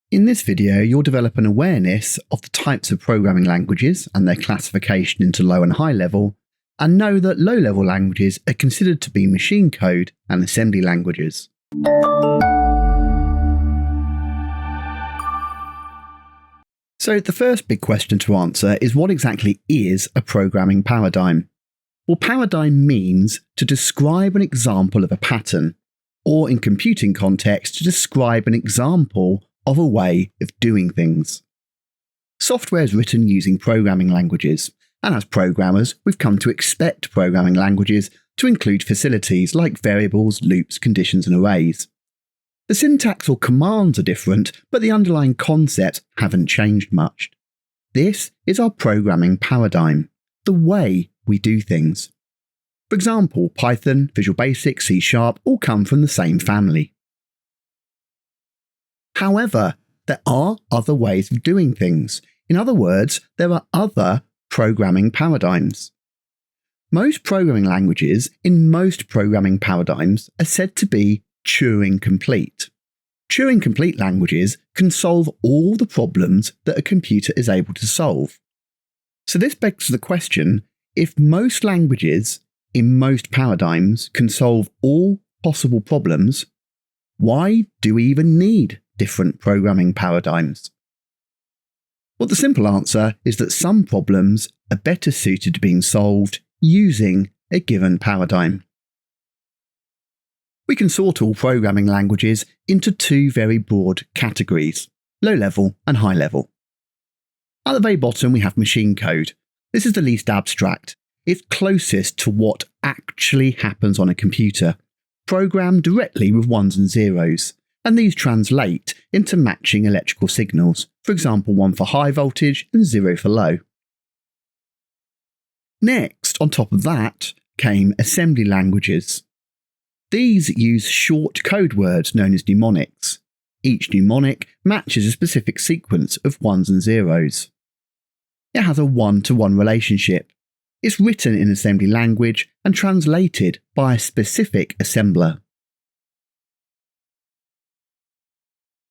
In this video, you'll develop an awareness of the types of programming languages and their classification into low and high level, and know that low-level languages are considered to be machine code and assembly languages. So the first big question to answer is, what exactly is a programming paradigm? Well, paradigm means to describe an example of a pattern, or in computing context, to describe an example of a way of doing things. Software is written using programming languages, and as programmers, we've come to expect programming languages to include facilities like variables, loops, conditions, and arrays. The syntax or commands are different, but the underlying concepts haven't changed much. This is our programming paradigm, the way we do things. For example, Python, Visual Basic, C# all come from the same family. However, there are other ways of doing things. In other words, there are other programming paradigms. Most programming languages in most programming paradigms are said to be Turing-complete. Turing-complete languages can solve all the problems that a computer is able to solve. So this begs the question, if most languages in most paradigms can solve all possible problems, why do we even need different programming paradigms? Well, the simple answer is that some problems are better suited to being solved using a given paradigm. We can sort all programming languages into two very broad categories, low-level and high-level. At the very bottom we have machine code. This is the least abstract. It's closest to what actually happens on a computer, programmed directly with ones and zeros, and these translate into matching electrical signals, for example 1 for high voltage and 0 for low. Next, on top of that, came assembly languages. These use short code words known as mnemonics. Each mnemonic matches a specific sequence of ones and zeros. It has a one-to-one relationship. It's written in assembly language and translated by a specific assembler.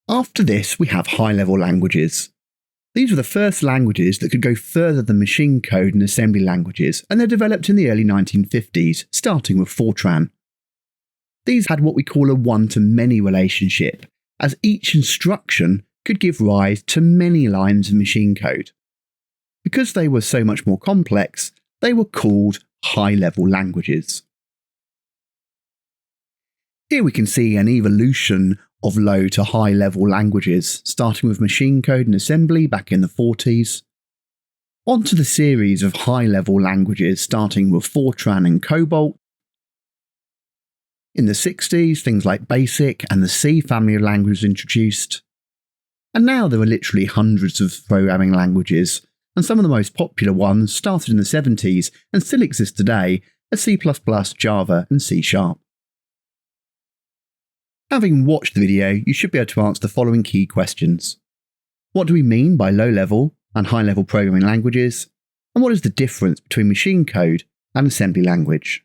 After this, we have high-level languages. These were the first languages that could go further than machine code and assembly languages, and they're developed in the early 1950s, starting with Fortran. These had what we call a one-to-many relationship, as each instruction could give rise to many lines of machine code. Because they were so much more complex, they were called high-level languages. Here we can see an evolution of low to high-level languages, starting with machine code and assembly back in the 40s, onto the series of high-level languages starting with Fortran and COBOL. In the 60s, things like BASIC and the C family of languages were introduced. And now there are literally hundreds of programming languages, and some of the most popular ones started in the 70s and still exist today as C++, Java and C#. Having watched the video, you should be able to answer the following key questions. What do we mean by low-level and high-level programming languages? And what is the difference between machine code and assembly language?